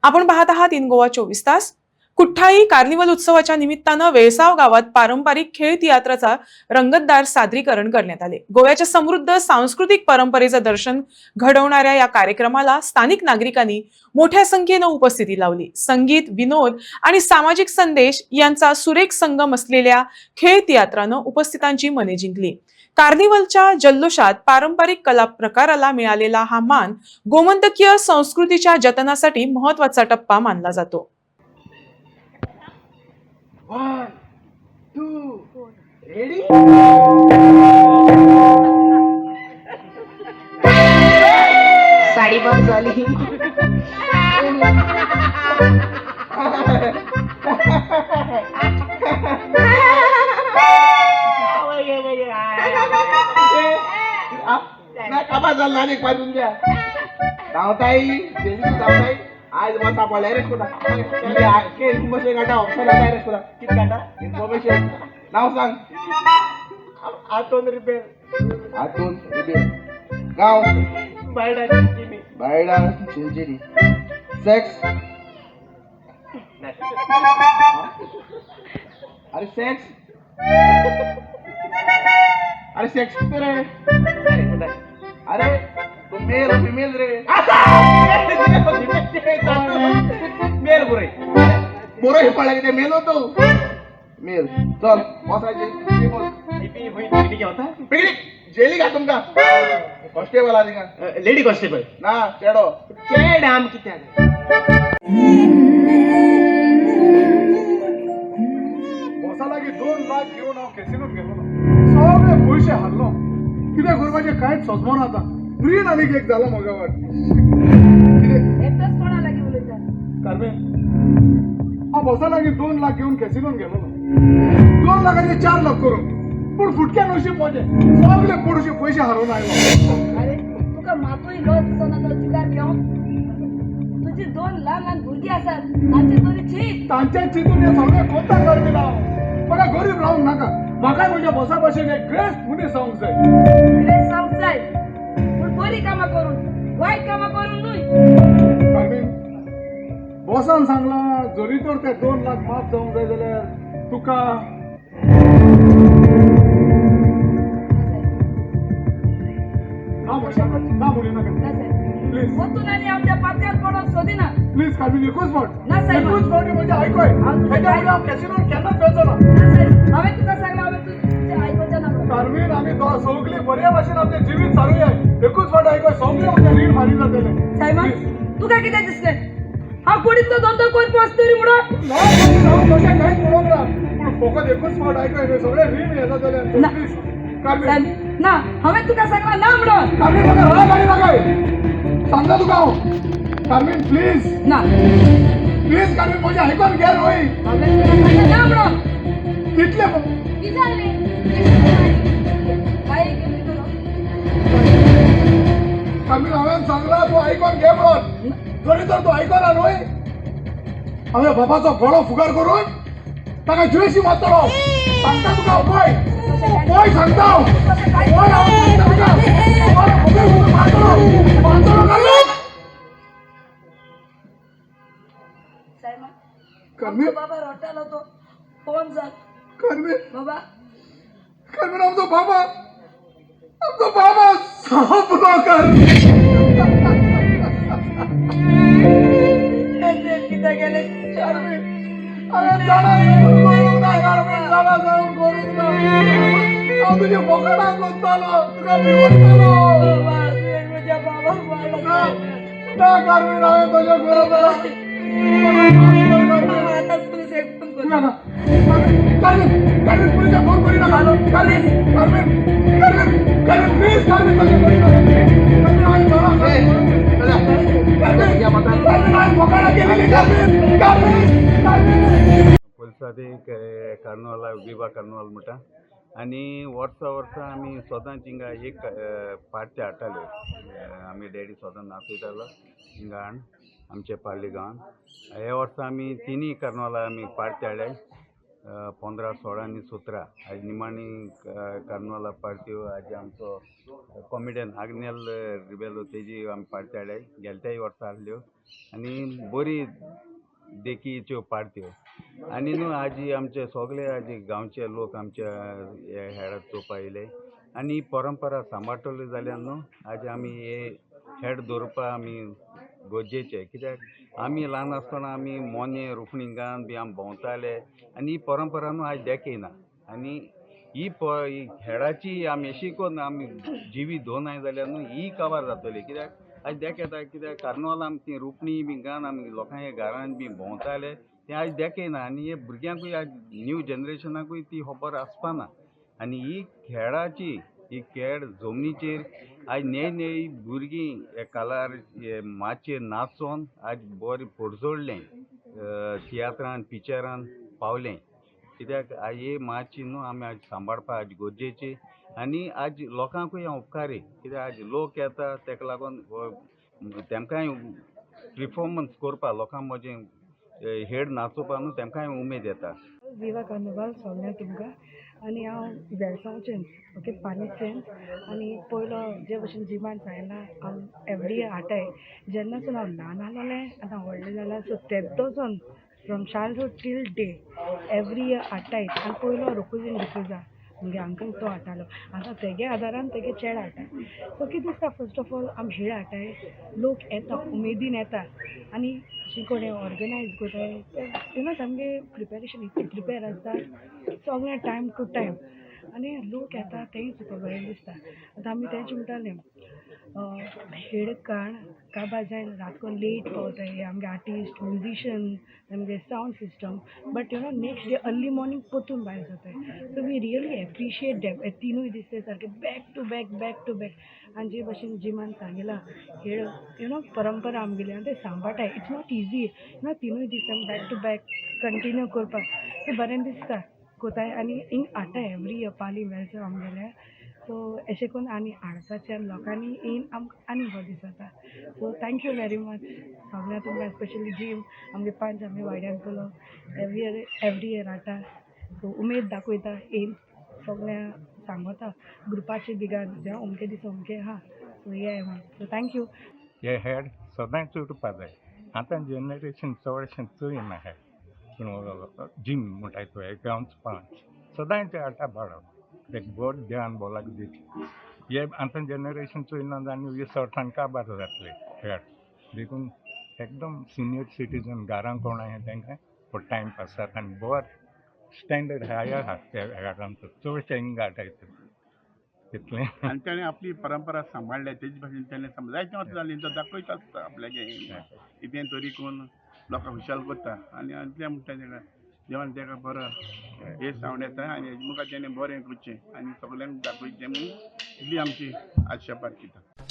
आपण पाहत आहात इन गोवा 24 तास. कुठ्ठाळी कार्निवल उत्सवाच्या निमित्तानं वेळसाव गावात पारंपरिक खेळ थिएटरचा रंगतदार सादरीकरण करण्यात आले. गोव्याच्या समृद्ध सांस्कृतिक परंपरेचं दर्शन घडवणाऱ्या या कार्यक्रमाला स्थानिक नागरिकांनी मोठ्या संख्येनं उपस्थिती लावली. संगीत, विनोद आणि सामाजिक संदेश यांचा सुरेख संगम असलेल्या खेळ थिएटरनं उपस्थितांची मने जिंकली. कार्निवलच्या जल्लोषात पारंपरिक कला प्रकाराला मिळालेला हा मान गोमंतकीय संस्कृतीच्या जतनासाठी महत्वाचा टप्पा मानला जातो. 1, 2, ready? साडी बघ झाली. काबा झाला नाही पाजून द्या धावताई धावताई आज मता पडलाय रे कुठं के इन्फॉर्मेशन काढा ऑप्शन आहे रे कुठं किती काढा इन्फॉर्मेशन नाव सांग आतून रिपेअर गाव बायडा चिंचणी सेक्स अरे सेक्स अरे सेक्स किती रे अरे तो मेल फीमेल रे मेल बुरे बुरे हे पडला की मेल होतो मेल चल बसायचे पिकनिक जेली का तुमका कॉन्स्टेबल आली का लेडी कॉन्स्टेबल ना चेडो चेड आम किती बसाला की 2 लाख घेऊन हांव कॅसिनोत गेलो ना सगळे पयशे हारलो कितें करपाचें कांयच सजमोना आतां फ्रीन आनीक एक जाला म्हाका वाट एकटाच कोणा लागीं उलयता? कार्मेन हांव बसा लागीं 2 लाख घेऊन कॅसिनोत गेलो ना 2 लाखाचे 4 लाख करून पूण फुटक्या नशीब म्हजें सगळे पडोशी पयशे हारोवन आयलो. अरे तुका मातूय लज दिसना तो जुगार घेवन तुजी 2 ल्हान ल्हान भुरगीं आसात तांचे तरी चीत तांच्या चिंतून हे सगळें कोंताक काडून हांव म्हाका गरीब रावंक नाका म्हाकाय म्हज्या बसा भाशेन एक ग्रेस मनीस जावंक जाय. कितें सांग जाय पूण बरी कामां करून वायट कामां करून न्हय. कार्मेन बॉसान सांगला जरी तर ते 2 लाख माफ जावंक जाय जाल्यार तुका ना म्हणू नाका प्लीज वतून आनी आमच्या पात्यार पडोन सोदिना. प्लीज कार्मेन एकूच फावट ना साहेब. एकूच फावटी म्हणजे आयकय हेच्या फुडें हांव कॅसिनोत केन्नाच वचो ना. ना साहेब, हांवें तुका सांगलां हांवें तुजें आयकोचें ना म्हणून. कार्मेन आमी सगळीं बऱ्या भाशेन आमचें जिवीत चालूया एकूच फावट आयकय सगळे म्हणजे रीण मारी जातले. सायमन तुका कितें दिसलें हांव कुडीचो धंदो करपी आसतली म्हणून? हांव तशें कांयच म्हणूंक ना पूण फकत एकूच फावट आयकय सगळे रीण हे जातले. ना. प्लीज कार्मेन साहेब ना हांवें तुका सांगलां ना म्हणून. कार्मेन म्हाका राग आनी नाकाय सांगता तुका हांव कार्मेन प्लीज ना प्लीज कार्मेन म्हजें आयकून घे रोय हांवें तुका सांगलां ना म्हणून. कितले कितें जालें? काय गेली तुला? कार्मेन हांवें सांगला तूं आयकून घे म्हणून जरी तर तूं आयकना न्हय हांवें बाबाचो गळो फुगार करून ताका जुयेशी मारतलो सांगता तुका हांव पळय सांगता हांव पळय हांव सांगता तुका फुगार करून मारतलो कार्मेन सायमन कार्मेन बाबा रडटालो तो फोन जात कार्मेन बाबा कार्मेन आमचो बाबा सापलो कार्मेन कितें गेलें? कार्मेन हांवें जाणा करूंक ना कार्मेन जाणा जावन करूंक ना हांव तुजे बोकाडाक कोत्तालो तुका भिवडटालो बाबा तुवें म्हज्या बाबाक मारलो. ना कार्मेन हांवें तशें करूंक ना आतांच पुलीस एक फोन कर. नाका कार्मेन पुलिसाक फोन करिना कार्मेन प्लीज कार्मेन तशें करिना कार्मेन हांवें जाणा कार्मेन हांवें बोकाडाक गेलेली कार्मेन पोलिसांनी कार्निवाला विवा कार्निवाल म्हणटा आनी वर्सा आमी सोदांच हिंगा एक पार्टी हाडटाले आमी डॅडी सोदां नाचयतालो हिंगा आमचे पाळी गांवान. हे वर्सा आमी 3 कार्निवाला आमी पार्टी हाडले 15, 16 आनी 17 आज निमाणी कार्नवाला पार्ट्यो आज आमचो कॉमेडियन आग्नेल रिबेलो तेजी आमी पार्टी हाडाय गेलत्याय वर्सा आहल्यो आनी बरी देखीच्यो पार्ट्यो आनी न्हू आज आमचे सगळे आज गांवचे लोक आमच्या हेडाक चोवपा येयले आनी ही परंपरा सांबाळटली जाल्यार न्हू आज आमी हे हेड दवरपा आमी गरजेचे कित्याक आमी ल्हान आसतना आमी मोने रुखणिंगान बी आमी भोंवताले आनी ही परंपरा न्हू आज देखेना आनी ही हेडाची आमी अशी करून आमी जिवी दवरनाय जाल्यार न्हू ही काबार जातली कित्याक आज देखेता कित्याक कार्नवाल आमी ती रुपणी बी घान आमी लोकांच्या घरान बी भोंवताले तें आज देखेना आनी हे भुरग्यांकूय आज न्यू जनरेशनाकूय ती खबर आसपाना आनी ही खेळाची ही खेळ जमनीचेर आज नेय भुरगीं हे कालार हे माचेर नाचोन आज बरें पडजोडलें तियात्रान पिक्चरान पावलें कित्याक आज हे माची न्हू आमी आज सांबाळपा आज गरजेची आनी आज लोकांकूय हांव उपकारी कित्याक आज लोक येता तेका लागून तेमकांय परफॉर्मन्स करपा लोकांक म्हजें हेड नाचोवपा न्हू तेमकांय उमेद येता विवा कार्निवाल सगळ्यांक तुमकां आनी हांव वेलसांवच्यान ओके पानीच्यान आनी पयलो जे भशेन जिमान सांगला हांव एवरी इयर हाडटाय जेन्नासून हांव ल्हान आहलोलें आतां हांव व्हडलें जालां सो तेदोसून from childhood till day every year हाडटाय आनी पयलो रोकुजीन डिसोजा मुगे अंकल तो हाडटालो आतां तेगे आदारान तेगे चेड हाडटाय सो कितें दिसता फर्स्ट ऑफ ऑल आमी हेळ हाडटाय लोक येता उमेदीन येता आनी जी कोण ऑर्गनायज करताय ते न्हू सामकें प्रिपेरेशन इतलें प्रिपेर आसता सगळें टायम टू टायम आनी लोक येता तेंय चुको बरें दिसता आतां आमी तेंच म्हणटालें हेड काबार जायन रातकोन लेट पावताय आमगे आर्टिस्ट म्युजिशियन आमगे sound system but you know next day early morning पोतून भायर जाताय सो वी रियली एप्रिशिएट डेम हे तिनूय दीस ते सारके बॅक टू बॅक आनी जे भशेन जिमान सांगिलां हेड यू नो परंपरा आमगेली आनी ते सांबाळटाय it's not easy you know तिनूय दीस बॅक टू बॅक कंटिन्यू करपाक ते बरें दिसता कोताय आनी हिंग हाडटाय एवरी इयर पाली वेल्सर आमगेले सो अशें करून आनी हाडपाचें लोकांनी येवन आमकां आनी बरो दिसता सो थँक्यू वेरी मच सगळ्या तुमकां स्पेशली जीम आमगे पंच आमी वाड्यान केलो एवरी इयर हाडटा सो उमेद दाखयता येवन सगळ्या सांगता ग्रुपाचे बिगान जेव्हा अमके दीस अमके आहा सो ये सो थँक्यू हे हेड सदांच उरपा जाय आतां जनरेशन चडशें चोयना हे जीम म्हणटाय तो हे गांवच पंच सदांच हाडटा बाळो एक बरो ध्यान बोलाक दिता हे आतां जनरेशन चोयना आनी वीस वर्सांनी काबार जातले हेड देखून एकदम सिनियर सिटीजन घरांक कोण आहा तांकां टायम पास जाता आनी बरो स्टँडर्ड हायर आहा त्या हेडांचो चडशे हिंगा हाडटाय तितलें आनी तेणें आपली परंपरा सांबाळल्या तेजे भाशेन तेणें जायते वर्सां जालीं तो दाखयता आसता आपल्यागे कितें तरी करून लोकांक खुशाल करता आनी इतलें म्हणटा तेका देवान तेका बरो हे सावंड येता आनी हेजे मुखार तेणें बरें करचें आनी सगल्यांक दाखोवचें म्हणून इतली आमची आशा पार्थिता